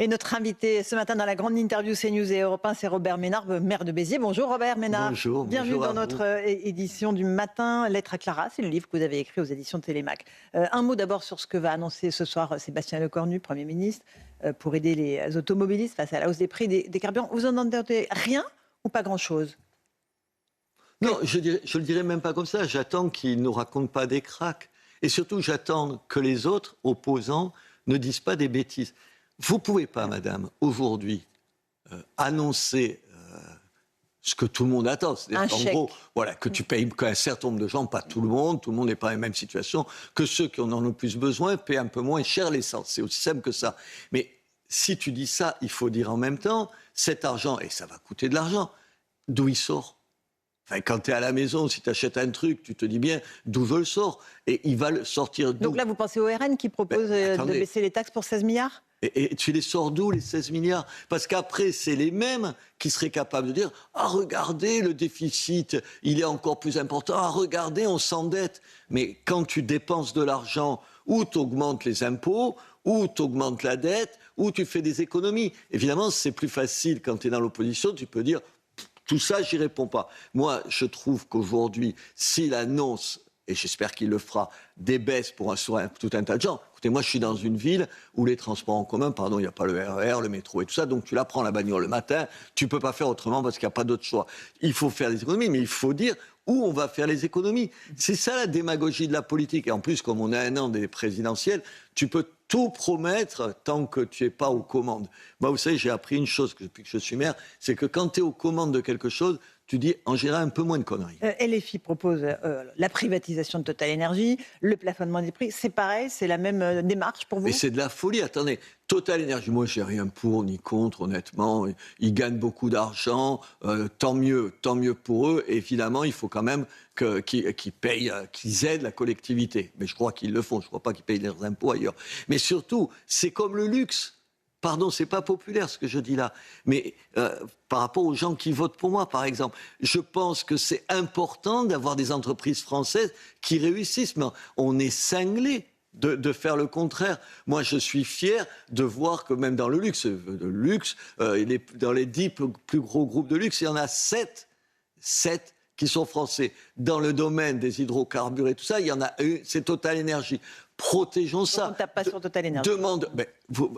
Et notre invité ce matin dans la grande interview CNews et Europe 1, c'est Robert Ménard, maire de Béziers. Bonjour Robert Ménard. Bonjour. Bienvenue Bonjour dans notre édition du matin. Lettre à Clara, c'est le livre que vous avez écrit aux éditions Télémac. Un mot d'abord sur ce que va annoncer ce soir Sébastien Lecornu, Premier ministre, pour aider les automobilistes face à la hausse des prix des carburants. Vous en entendez rien ou pas grand-chose? Non, je le dirais même pas comme ça. J'attends qu'il ne nous raconte pas des cracks. Et surtout, j'attends que les autres opposants ne disent pas des bêtises. Vous ne pouvez pas, madame, aujourd'hui, annoncer ce que tout le monde attend. C'est-à-dire qu'en gros, voilà, que tu payes qu'un certain nombre de gens, pas tout le monde n'est pas dans la même situation, que ceux qui en ont le plus besoin paient un peu moins cher l'essence. C'est aussi simple que ça. Mais si tu dis ça, il faut dire en même temps, cet argent, et ça va coûter de l'argent, d'où il sort? Enfin, quand tu es à la maison, si tu achètes un truc, tu te dis bien d'où je le sors. Et il va le sortir d'où? Donc là, vous pensez au RN qui propose de baisser les taxes pour 16 milliards? Et tu les sors d'où, les 16 milliards? Parce qu'après, c'est les mêmes qui seraient capables de dire « Ah, regardez, le déficit, il est encore plus important. Ah, regardez, on s'endette. » Mais quand tu dépenses de l'argent, ou tu augmentes les impôts, ou tu augmentes la dette, ou tu fais des économies. Évidemment, c'est plus facile quand tu es dans l'opposition, tu peux dire « Tout ça, j'y réponds pas. » Moi, je trouve qu'aujourd'hui, s'il annonce, et j'espère qu'il le fera, des baisses pour tout un tas de gens. Écoutez, moi, je suis dans une ville où les transports en commun, il n'y a pas le RER, le métro et tout ça, donc tu la prends la bagnole le matin, tu ne peux pas faire autrement parce qu'il n'y a pas d'autre choix. Il faut faire des économies, mais il faut dire où on va faire les économies. C'est ça la démagogie de la politique. Et en plus, comme on a un an des présidentielles, tu peux tout promettre tant que tu n'es pas aux commandes. Moi, vous savez, j'ai appris une chose depuis que je suis maire, c'est que quand tu es aux commandes de quelque chose, tu dis en général un peu moins de conneries. LFI propose la privatisation de Total Energy, le plafonnement des prix. C'est pareil, c'est la même démarche pour vous? Mais c'est de la folie. Attendez, Total Energy, moi, j'ai rien pour ni contre, honnêtement. Ils gagnent beaucoup d'argent, tant mieux pour eux. Et évidemment, il faut quand même qu'ils payent, qu'ils aident la collectivité. Mais je crois qu'ils le font. Je ne crois pas qu'ils payent leurs impôts ailleurs. Mais surtout, c'est comme le luxe. Pardon, c'est pas populaire ce que je dis là, mais par rapport aux gens qui votent pour moi, par exemple, je pense que c'est important d'avoir des entreprises françaises qui réussissent. Mais on est cinglés de faire le contraire. Moi, je suis fier de voir que même dans le luxe, dans les 10 plus gros groupes de luxe, il y en a 7 qui sont français. Dans le domaine des hydrocarbures et tout ça, il y en a une, c'est Total Energy. Protégeons ça. On ne tape pas sur Total Energy.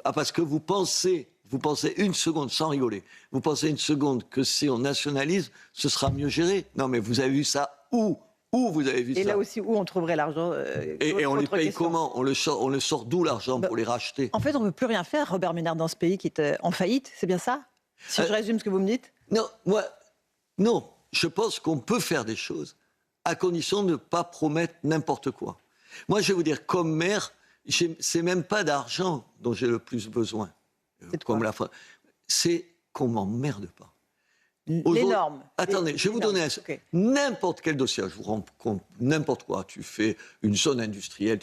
Parce que vous pensez une seconde, sans rigoler, vous pensez une seconde que si on nationalise, ce sera mieux géré. Non, mais vous avez vu ça où? Où vous avez vu ça? Et là aussi, où on trouverait l'argent? Et on les paye comment? On le sort d'où l'argent pour les racheter? En fait, on ne peut plus rien faire, Robert Ménard, dans ce pays qui est en faillite. C'est bien ça? Si je résume ce que vous me dites? Non. Je pense qu'on peut faire des choses, à condition de ne pas promettre n'importe quoi. Moi, je vais vous dire, comme maire, c'est même pas d'argent dont j'ai le plus besoin. C'est qu'on m'emmerde pas. Les normes. Attendez, je vais vous donner n'importe quel dossier. Je vous rends compte, n'importe quoi. Tu fais une zone industrielle,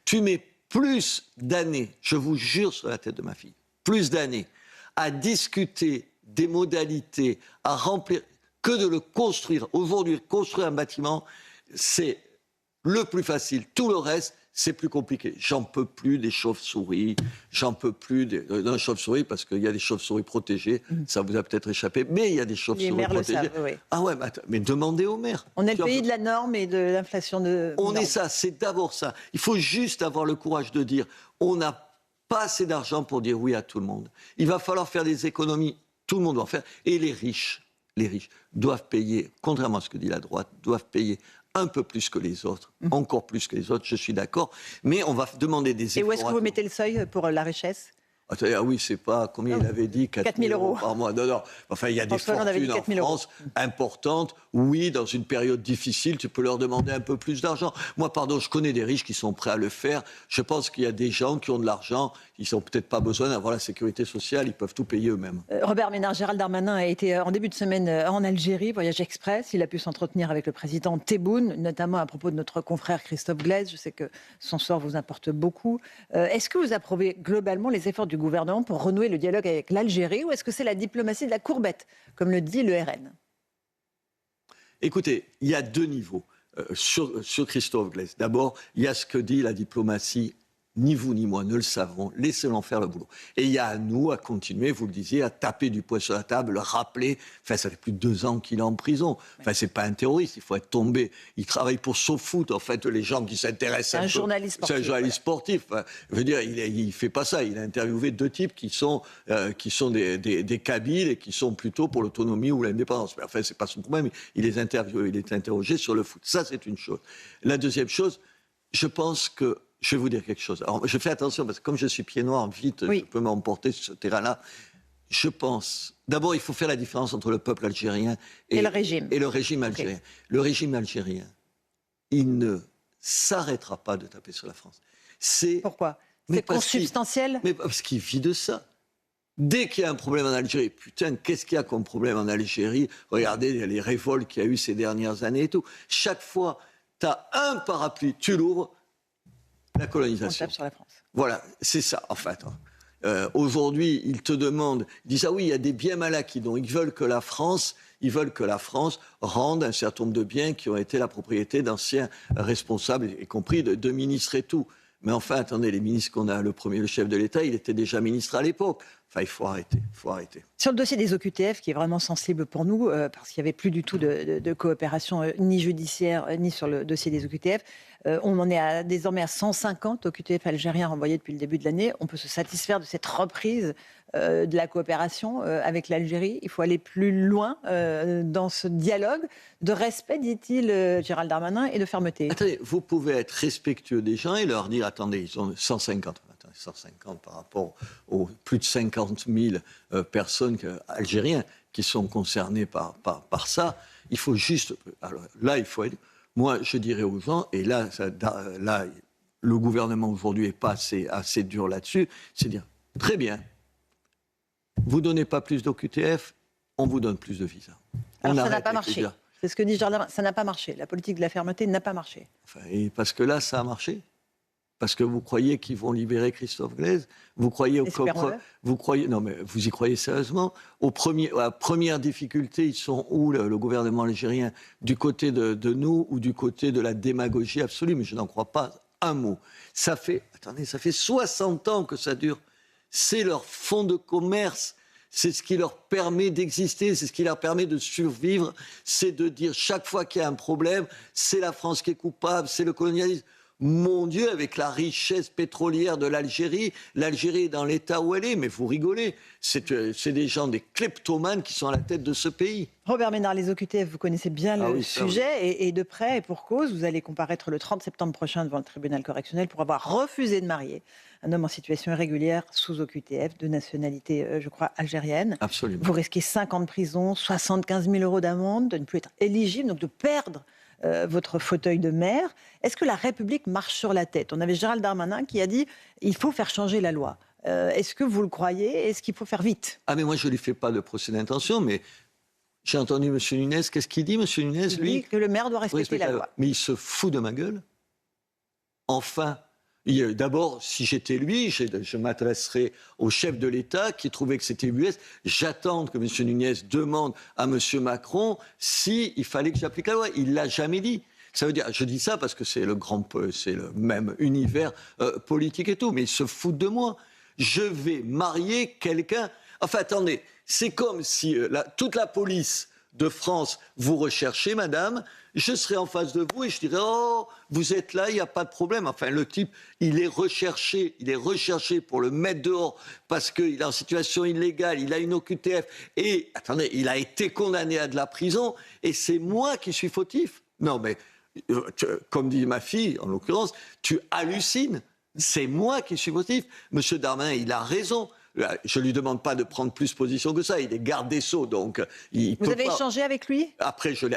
tu mets plus d'années, je vous jure sur la tête de ma fille, plus d'années à discuter des modalités, à remplir, que de le construire. Aujourd'hui, construire un bâtiment, c'est le plus facile. Tout le reste, c'est plus compliqué. J'en peux plus des chauves-souris. J'en peux plus d'un chauve-souris parce qu'il y a des chauves-souris protégées. Ça vous a peut-être échappé, mais il y a des chauves-souris protégées. Le savent, oui. Ah ouais, mais demandez aux maires. On est le pays de la norme et de l'inflation On est ça, c'est d'abord ça. Il faut juste avoir le courage de dire on n'a pas assez d'argent pour dire oui à tout le monde. Il va falloir faire des économies. Tout le monde doit en faire. Et les riches doivent payer, contrairement à ce que dit la droite, doivent payer un peu plus que les autres, encore plus que les autres, je suis d'accord, mais on va demander des efforts. Et où est-ce que vous mettez le seuil pour la richesse? Ah oui, c'est pas, combien il avait dit, 4 000 euros par mois. Non. Enfin, il y a des fortunes en France importantes. Oui, dans une période difficile, tu peux leur demander un peu plus d'argent. Moi, pardon, je connais des riches qui sont prêts à le faire. Je pense qu'il y a des gens qui ont de l'argent, ils n'ont peut-être pas besoin d'avoir la sécurité sociale, ils peuvent tout payer eux-mêmes. Robert Ménard, Gérald Darmanin a été en début de semaine en Algérie, voyage express. Il a pu s'entretenir avec le président Tebboune, notamment à propos de notre confrère Christophe Glaise. Je sais que son sort vous importe beaucoup. Est-ce que vous approuvez globalement les efforts du gouvernement pour renouer le dialogue avec l'Algérie, ou est-ce que c'est la diplomatie de la courbette, comme le dit le RN? Écoutez, il y a deux niveaux sur Christophe Glaise. D'abord, il y a ce que dit la diplomatie Ni vous ni moi ne le savons, laissez-le faire le boulot. Et il y a à nous à continuer, vous le disiez, à taper du poing sur la table, le rappeler. Enfin, ça fait plus de 2 ans qu'il est en prison. Enfin, c'est pas un terroriste, il faut être tombé. Il travaille pour SoFoot, en fait, les gens qui s'intéressent. C'est un journaliste sportif. C'est un journaliste sportif. Enfin, je veux dire, il fait pas ça. Il a interviewé 2 types qui sont des Kabyles et qui sont plutôt pour l'autonomie ou l'indépendance. Mais enfin, c'est pas son problème. Il les interviewe, il est interrogé sur le foot. Ça, c'est une chose. La deuxième chose, je pense que je vais vous dire quelque chose. Alors, je fais attention, parce que comme je suis pied noir, vite, je peux m'emporter sur ce terrain-là. Je pense... D'abord, il faut faire la différence entre le peuple algérien et le régime. Et le régime algérien. Okay. Le régime algérien, il ne s'arrêtera pas de taper sur la France. Pourquoi ? C'est consubstantiel ? Mais parce qu'il vit de ça. Dès qu'il y a un problème en Algérie, putain, qu'est-ce qu'il y a comme problème en Algérie ? Regardez les révoltes qu'il y a eu ces dernières années et tout. Chaque fois, tu as un parapluie, tu l'ouvres, la colonisation. On tape sur la France. Voilà, c'est ça, en fait. Aujourd'hui, ils te demandent, ils disent, ah oui, il y a des biens mal acquis, donc ils veulent que la France rende un certain nombre de biens qui ont été la propriété d'anciens responsables, y compris de ministres et tout. Mais enfin, attendez, les ministres qu'on a, le chef de l'État, il était déjà ministre à l'époque. Enfin, il faut arrêter. Sur le dossier des OQTF, qui est vraiment sensible pour nous, parce qu'il n'y avait plus du tout de coopération ni judiciaire, ni sur le dossier des OQTF, on en est désormais à 150 OQTF algériens renvoyés depuis le début de l'année. On peut se satisfaire de cette reprise de la coopération avec l'Algérie. Il faut aller plus loin dans ce dialogue de respect, dit-il Gérald Darmanin, et de fermeté. Attendez, vous pouvez être respectueux des gens et leur dire, attendez, ils ont 150 par rapport aux plus de 50 000 personnes algériens qui sont concernées par ça. Il faut juste... Alors, là, il faut être... Moi, je dirais aux gens, et là le gouvernement aujourd'hui n'est pas assez dur là-dessus, c'est dire, très bien, vous ne donnez pas plus d'OQTF, on vous donne plus de visas. Alors ça n'a pas marché. C'est ce que dit Gérald Darmanin, ça n'a pas marché. La politique de la fermeté n'a pas marché. Enfin, et parce que là, ça a marché. Parce que vous croyez qu'ils vont libérer Christophe Glaise ? Vous croyez non mais vous y croyez sérieusement ? À la première difficulté, ils sont où le gouvernement algérien ? Du côté de nous ou du côté de la démagogie absolue ? Mais je n'en crois pas un mot. Ça fait 60 ans que ça dure. C'est leur fonds de commerce. C'est ce qui leur permet d'exister, c'est ce qui leur permet de survivre. C'est de dire chaque fois qu'il y a un problème, c'est la France qui est coupable, c'est le colonialisme. Mon Dieu, avec la richesse pétrolière de l'Algérie est dans l'état où elle est, mais vous rigolez. C'est des gens, des kleptomanes qui sont à la tête de ce pays. Robert Ménard, les OQTF, vous connaissez bien le sujet, et de près et pour cause. Vous allez comparaître le 30 septembre prochain devant le tribunal correctionnel pour avoir refusé de marier un homme en situation irrégulière sous OQTF, de nationalité, je crois, algérienne. Absolument. Vous risquez 5 ans de prison, 75 000 € d'amende, de ne plus être éligible, donc de perdre votre fauteuil de maire. Est-ce que la République marche sur la tête ? On avait Gérald Darmanin qui a dit il faut faire changer la loi. Est-ce que vous le croyez ? Est-ce qu'il faut faire vite ? Ah mais moi je ne lui fais pas de procès d'intention, mais j'ai entendu M. Nunez. Qu'est-ce qu'il dit, M. Nunez ? Il dit que le maire doit respecter la loi. Mais il se fout de ma gueule. Enfin, d'abord, si j'étais lui, je m'adresserais au chef de l'État qui trouvait que c'était UBS. J'attends que M. Nunez demande à M. Macron s'il fallait que j'applique la loi. Il ne l'a jamais dit. Ça veut dire, je dis ça parce que c'est le même univers politique et tout, mais ils se foutent de moi. Je vais marier quelqu'un... Enfin, attendez, c'est comme si toute la police de France vous recherchez, madame, je serais en face de vous et je dirais « Oh, vous êtes là, il n'y a pas de problème ». Enfin, le type, il est recherché pour le mettre dehors parce qu'il est en situation illégale, il a une OQTF et, attendez, il a été condamné à de la prison et c'est moi qui suis fautif. Non, mais, comme dit ma fille, en l'occurrence, tu hallucines. C'est moi qui suis fautif. Monsieur Darmanin, il a raison. Je ne lui demande pas de prendre plus position que ça. Il est garde des Sceaux, donc... Vous avez échangé avec lui ? Après, je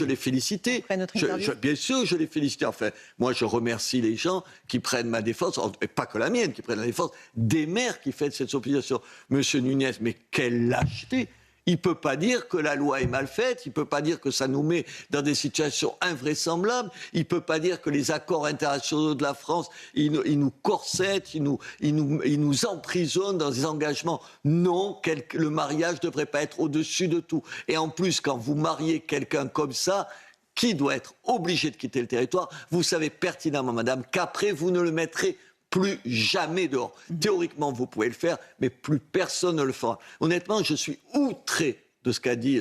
l'ai félicité. Après notre interview. Bien sûr, je l'ai félicité. Enfin, moi, je remercie les gens qui prennent ma défense, et pas que la mienne, qui prennent la défense des maires qui font cette opposition. Monsieur Nunez, mais quelle lâcheté ! Il ne peut pas dire que la loi est mal faite, il ne peut pas dire que ça nous met dans des situations invraisemblables, il ne peut pas dire que les accords internationaux de la France, ils nous corsettent, ils nous emprisonnent dans des engagements. Non, le mariage ne devrait pas être au-dessus de tout. Et en plus, quand vous mariez quelqu'un comme ça, qui doit être obligé de quitter le territoire, vous savez pertinemment, madame, qu'après, vous ne le mettrez plus jamais dehors. Théoriquement, vous pouvez le faire, mais plus personne ne le fera. Honnêtement, je suis outré de ce qu'a dit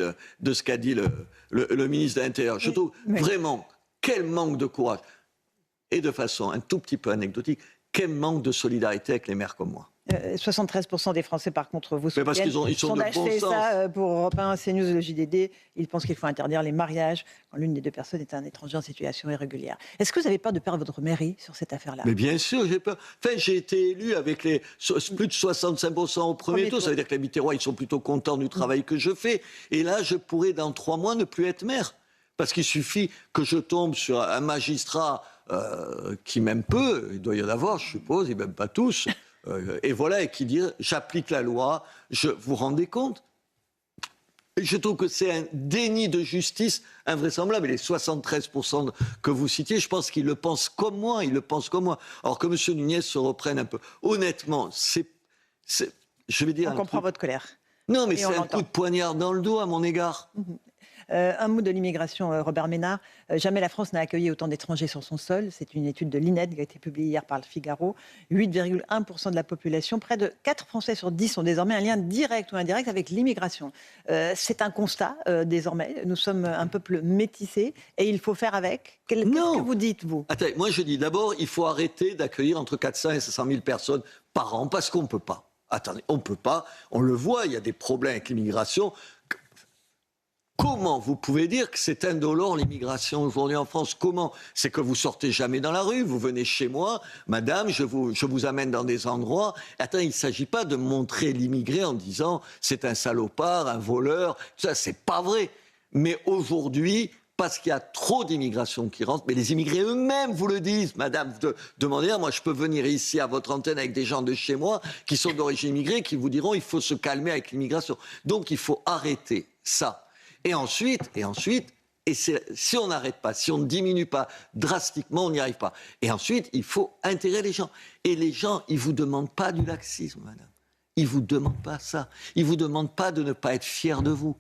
le ministre de l'Intérieur. Je trouve vraiment, quel manque de courage. Et de façon un tout petit peu anecdotique, quel manque de solidarité avec les maires comme moi. 73% des Français, par contre, vous soutiennent. Mais parce qu'ils sont de bon sens. Ça pour Europe 1, CNews et le JDD. Ils pensent qu'il faut interdire les mariages quand l'une des deux personnes est un étranger en situation irrégulière. Est-ce que vous avez peur de perdre votre mairie sur cette affaire-là ? Mais bien sûr, j'ai peur. Enfin, j'ai été élu avec plus de 65% au premier tour. Ça veut dire que les Mitterrois, ils sont plutôt contents du travail que je fais. Et là, je pourrais, dans 3 mois, ne plus être maire. Parce qu'il suffit que je tombe sur un magistrat qui m'aime peu, il doit y en avoir, je suppose, ils m'aiment pas tous, et voilà, et qui dit j'applique la loi, vous vous rendez compte ? Je trouve que c'est un déni de justice invraisemblable. Et les 73% que vous citiez, je pense qu'ils le pensent comme moi, Alors que M. Nunez se reprenne un peu. Honnêtement, je vais dire on comprend votre colère. Non, mais c'est un coup de poignard dans le dos à mon égard. Un mot de l'immigration, Robert Ménard. Jamais la France n'a accueilli autant d'étrangers sur son sol. C'est une étude de l'INED qui a été publiée hier par Le Figaro. 8,1% de la population, près de 4 Français sur 10 ont désormais un lien direct ou indirect avec l'immigration. C'est un constat désormais. Nous sommes un peuple métissé et il faut faire avec. Qu'est-ce que vous dites, vous ? Attendez, moi je dis d'abord, il faut arrêter d'accueillir entre 400 et 500 000 personnes par an parce qu'on ne peut pas. Attendez, on ne peut pas. On le voit, il y a des problèmes avec l'immigration. Comment vous pouvez dire que c'est indolore l'immigration aujourd'hui en France ? Comment ? C'est que vous sortez jamais dans la rue, vous venez chez moi, madame, je vous amène dans des endroits. Attends, il ne s'agit pas de montrer l'immigré en disant c'est un salopard, un voleur, ça c'est pas vrai. Mais aujourd'hui, parce qu'il y a trop d'immigration qui rentre, mais les immigrés eux-mêmes vous le disent, madame, vous demandez, moi je peux venir ici à votre antenne avec des gens de chez moi qui sont d'origine immigrée, qui vous diront il faut se calmer avec l'immigration. Donc il faut arrêter ça. Et ensuite, si on n'arrête pas, si on ne diminue pas drastiquement, on n'y arrive pas. Et ensuite, il faut intégrer les gens. Et les gens, ils ne vous demandent pas du laxisme, madame. Ils ne vous demandent pas ça. Ils ne vous demandent pas de ne pas être fiers de vous.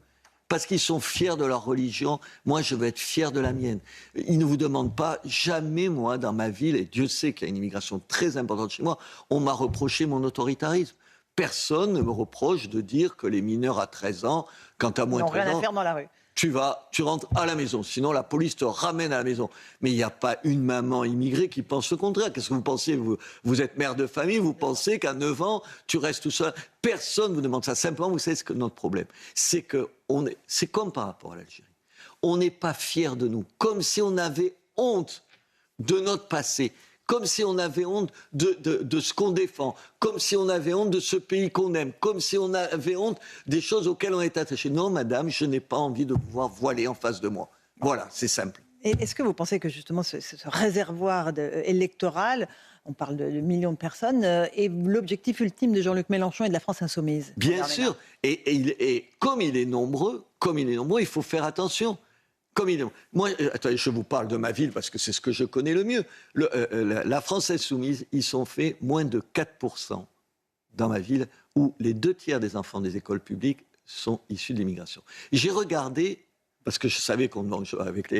Parce qu'ils sont fiers de leur religion. Moi, je veux être fier de la mienne. Ils ne vous demandent pas, jamais moi, dans ma ville, et Dieu sait qu'il y a une immigration très importante chez moi, on m'a reproché mon autoritarisme. Personne ne me reproche de dire que les mineurs à 13 ans, quand à moins de 13 ans... Ils n'ont rien à faire dans la rue. Tu rentres à la maison, sinon la police te ramène à la maison. Mais il n'y a pas une maman immigrée qui pense le contraire. Qu'est-ce que vous pensez ? Vous êtes mère de famille, vous pensez qu'à 9 ans, tu restes tout seul. Personne ne vous demande ça. Simplement, vous savez ce que notre problème, c'est c'est comme par rapport à l'Algérie. On n'est pas fiers de nous, comme si on avait honte de notre passé. Comme si on avait honte de ce qu'on défend, comme si on avait honte de ce pays qu'on aime, comme si on avait honte des choses auxquelles on est attaché. Non, madame, je n'ai pas envie de pouvoir voiler en face de moi. Voilà, c'est simple. Et est-ce que vous pensez que justement ce réservoir électoral, on parle de millions de personnes, est l'objectif ultime de Jean-Luc Mélenchon et de la France insoumise ? Bien sûr. Et comme il est nombreux, il faut faire attention. Moi, attendez, je vous parle de ma ville parce que c'est ce que je connais le mieux. La France insoumise, ils sont fait moins de 4% dans ma ville où les 2 tiers des enfants des écoles publiques sont issus de l'immigration. J'ai regardé, parce que je savais avec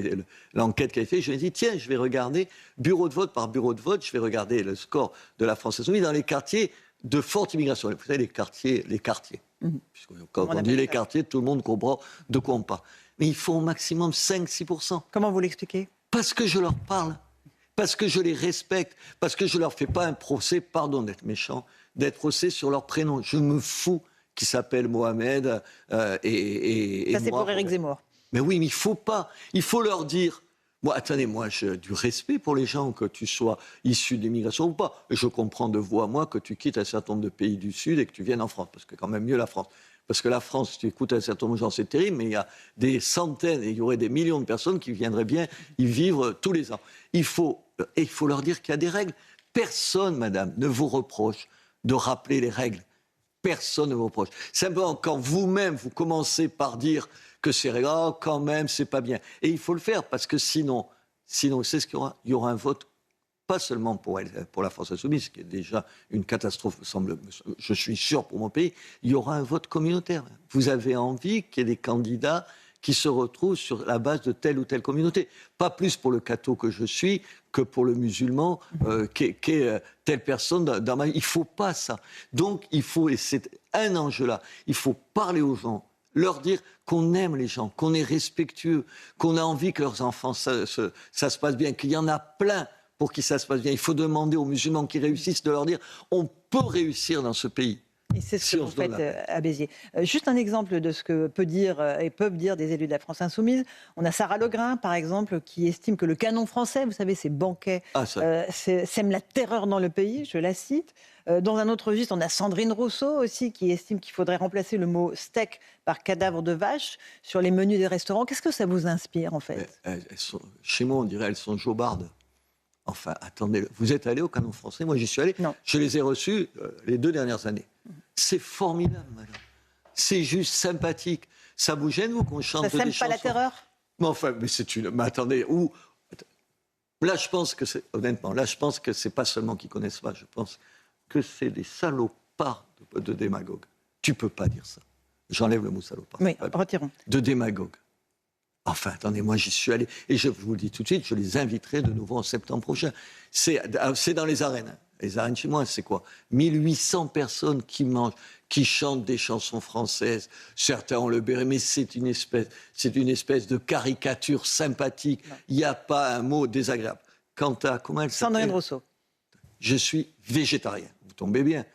l'enquête qui a été faite, je me suis dit, tiens, je vais regarder bureau de vote par bureau de vote, je vais regarder le score de la France insoumise dans les quartiers de forte immigration. Vous savez, les quartiers. Quand on dit les quartiers, tout le monde comprend de quoi on parle. Mais il faut au maximum 5-6%. Comment vous l'expliquez ? Parce que je leur parle, parce que je les respecte, parce que je ne leur fais pas un procès, pardon d'être méchant, d'être procès sur leur prénom. Je me fous qu'ils s'appellent Mohamed et ça, c'est moi. pour Éric Zemmour. Mais oui, mais il ne faut pas. Il faut leur dire... Attendez, moi, j'ai du respect pour les gens, que tu sois issu de l'immigration ou pas. Et je comprends de vous à moi que tu quittes un certain nombre de pays du Sud et que tu viennes en France, parce que quand même mieux la France. Parce que la France, tu écoutes un certain nombre de gens, c'est terrible, mais il y a des centaines, et il y aurait des millions de personnes qui viendraient bien y vivre tous les ans. Il faut leur dire qu'il y a des règles. Personne, madame, ne vous reproche de rappeler les règles. Personne ne vous reproche. Simplement, quand vous-même, vous commencez par dire que c'est quand même, c'est pas bien. Et il faut le faire, parce que sinon c'est ce qu'il y aura. Il y aura un vote, pas seulement pour la France insoumise, qui est déjà une catastrophe, je suis sûr, pour mon pays. Il y aura un vote communautaire. Vous avez envie qu'il y ait des candidats qui se retrouvent sur la base de telle ou telle communauté. Pas plus pour le catho que je suis que pour le musulman qu'est telle personne dans ma vie. Il ne faut pas ça. Donc, il faut, et c'est un enjeu là, il faut parler aux gens, leur dire qu'on aime les gens, qu'on est respectueux, qu'on a envie que leurs enfants, ça se passe bien, qu'il y en a plein pour qui ça se passe bien. Il faut demander aux musulmans qui réussissent de leur dire on peut réussir dans ce pays. Et c'est ce que vous faites à Béziers. Juste un exemple de ce que peut dire et peuvent dire des élus de la France Insoumise. On a Sarah Legrain, par exemple, qui estime que le canon français, vous savez, ces banquets, sème la terreur dans le pays, je la cite. Dans un autre registre, on a Sandrine Rousseau aussi, qui estime qu'il faudrait remplacer le mot steak par cadavre de vache sur les menus des restaurants. Qu'est-ce que ça vous inspire, en fait? Chez moi, on dirait elles sont jobardes. Enfin, attendez, vous êtes allé au canon français? Moi, j'y suis allé. Non. Je les ai reçus les 2 dernières années. C'est formidable, madame. C'est juste sympathique. Ça vous gêne, vous, qu'on chante des chansons? Ça sème pas la terreur? Mais enfin, mais c'est une... Mais attendez, Là, je pense que c'est... Honnêtement, là, je pense que c'est pas seulement qu'ils connaissent pas. Je pense que c'est des salopards de démagogues. Tu peux pas dire ça. J'enlève le mot salopard. Oui, retirons. De démagogues. Enfin, attendez, moi j'y suis allé, et je vous le dis tout de suite, je les inviterai de nouveau en septembre prochain. C'est dans les arènes. Hein. Les arènes chez moi, c'est quoi? 1800 personnes qui mangent, qui chantent des chansons françaises. Certains ont le béret, mais c'est une espèce de caricature sympathique. Il n'y a pas un mot désagréable. Quant à, comment elle s'appelle? Sandrine Rousseau. Je suis végétarien. Vous tombez bien.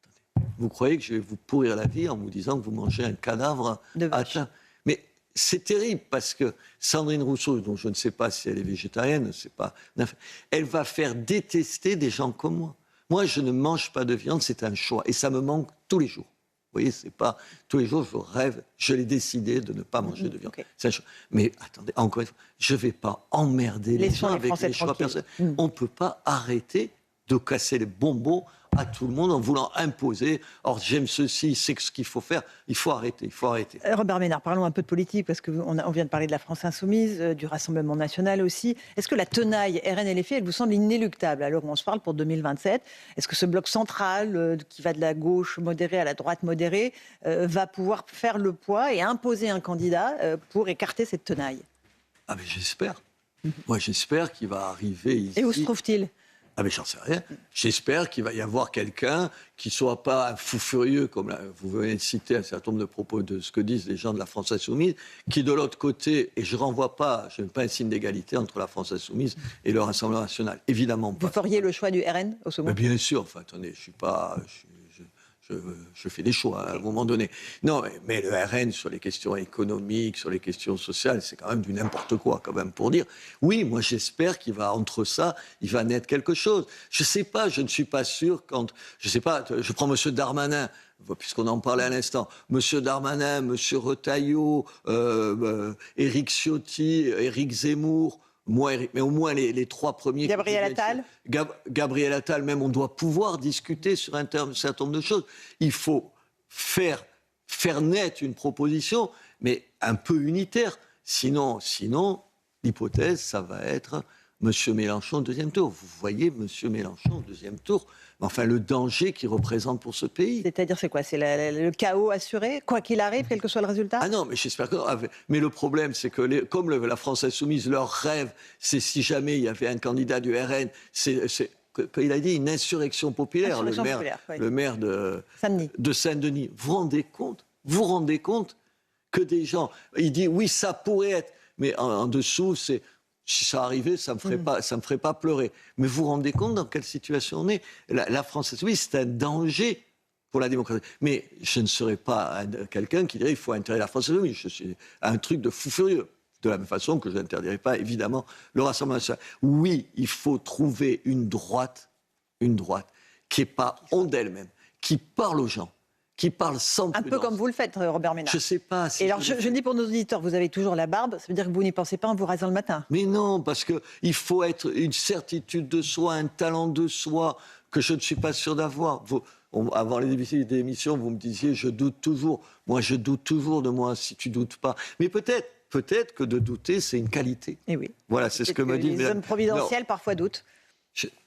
Attendez. Vous croyez que je vais vous pourrir la vie en vous disant que vous mangez un cadavre de vache? Mais c'est terrible parce que Sandrine Rousseau, dont je ne sais pas si elle est végétarienne, elle va faire détester des gens comme moi. Moi, je ne mange pas de viande, c'est un choix. Et ça me manque tous les jours. Vous voyez, c'est pas tous les jours, je rêve, je l'ai décidé de ne pas manger de viande. Okay. C'est un choix. Mais attendez, encore une fois, je ne vais pas emmerder les gens avec les choix personnels. On ne peut pas arrêter de casser les bonbons à tout le monde en voulant imposer. Or, j'aime ceci, c'est ce qu'il faut faire. Il faut arrêter, Robert Ménard, parlons un peu de politique, parce qu'on vient de parler de la France Insoumise, du Rassemblement National aussi. Est-ce que la tenaille RN-LFI, elle vous semble inéluctable alors on se parle pour 2027? Est-ce que ce bloc central, qui va de la gauche modérée à la droite modérée, va pouvoir faire le poids et imposer un candidat pour écarter cette tenaille? Ah mais j'espère. Moi, j'espère qu'il va arriver ici. Et où se trouve-t-il? Ah mais j'en sais rien. J'espère qu'il va y avoir quelqu'un qui ne soit pas un fou furieux, comme vous venez de citer un certain nombre de propos de ce que disent les gens de la France Insoumise, qui de l'autre côté, et je ne renvoie pas, je n'ai pas un signe d'égalité entre la France Insoumise et le Rassemblement National, évidemment pas. Vous feriez le choix du RN au second? Bien sûr, enfin attendez, je suis pas... Je fais des choix à un moment donné. Non, mais le RN, sur les questions économiques, sur les questions sociales, c'est quand même du n'importe quoi, quand même, pour dire. Oui, moi, j'espère qu'il va, entre ça, il va naître quelque chose. Je ne sais pas, je ne suis pas sûr quand... Je ne sais pas, je prends M. Darmanin, puisqu'on en parlait à l'instant. M. Darmanin, M. Retailleau, Éric Ciotti, Éric Zemmour... mais au moins les 3 premiers... Gabriel Attal. Gabriel Attal, même, on doit pouvoir discuter sur un certain nombre de choses. Il faut faire naître une proposition, mais un peu unitaire. Sinon, l'hypothèse, ça va être M. Mélenchon au 2e tour. Vous voyez M. Mélenchon au 2e tour. Enfin, le danger qu'il représente pour ce pays. C'est-à-dire, c'est quoi? C'est le chaos assuré, quoi qu'il arrive, quel que soit le résultat? Ah non, mais j'espère que... Mais le problème, c'est que, comme la France Insoumise, leur rêve, c'est si jamais il y avait un candidat du RN, il a dit une insurrection populaire, le maire de Saint-Denis. Vous vous rendez compte que des gens... Il dit, oui, ça pourrait être... Mais en dessous, c'est... Si ça arrivait, ça me ferait pas pleurer. Mais vous vous rendez compte dans quelle situation on est? La France Insoumise, c'est un danger pour la démocratie. Mais je ne serais pas quelqu'un qui dirait qu'il faut interdire la France Insoumise. Je suis un truc de fou furieux. De la même façon que je n'interdirais pas, évidemment, le Rassemblement national. Oui, il faut trouver une droite qui n'est pas honte d'elle-même, qui parle aux gens, qui parle sans prudence. Un peu comme vous le faites, Robert Ménard. Je ne sais pas. Et alors, je dis pour nos auditeurs, vous avez toujours la barbe, ça veut dire que vous n'y pensez pas en vous rasant le matin? Mais non, parce qu'il faut être une certitude de soi, un talent de soi que je ne suis pas sûr d'avoir. Avant les débuts d'émission, vous me disiez, je doute toujours. Moi, je doute toujours de moi, si tu doutes pas. Mais peut-être que de douter, c'est une qualité. Et oui. Voilà, c'est ce que me dit... Les hommes providentiels, parfois, doutent.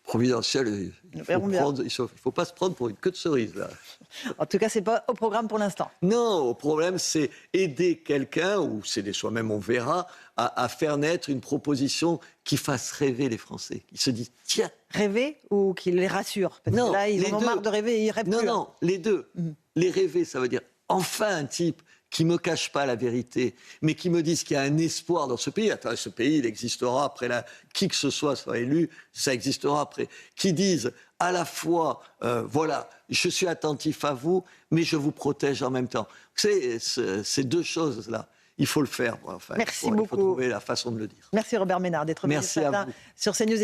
Providentiel, il ne faut pas se prendre pour une queue de cerise, là. En tout cas, ce n'est pas au programme pour l'instant. Non, au problème, c'est aider quelqu'un, ou c'est des soi-même, on verra, à faire naître une proposition qui fasse rêver les Français. Ils se disent, tiens. Rêver ou qui les rassure? Parce Non, que là, ils en ont marre de rêver et ils rêvent plus. Non, les deux. Les rêver, ça veut dire enfin un type qui ne me cache pas la vérité, mais qui me dise qu'il y a un espoir dans ce pays. Attends, ce pays, il existera après qui que ce soit élu, ça existera après. Qui disent à la fois, voilà, je suis attentif à vous, mais je vous protège en même temps. C'est ces deux choses-là. Il faut le faire. Enfin, Merci il beaucoup. faut trouver la façon de le dire. Merci Robert Ménard d'être venu ce matin sur CNews.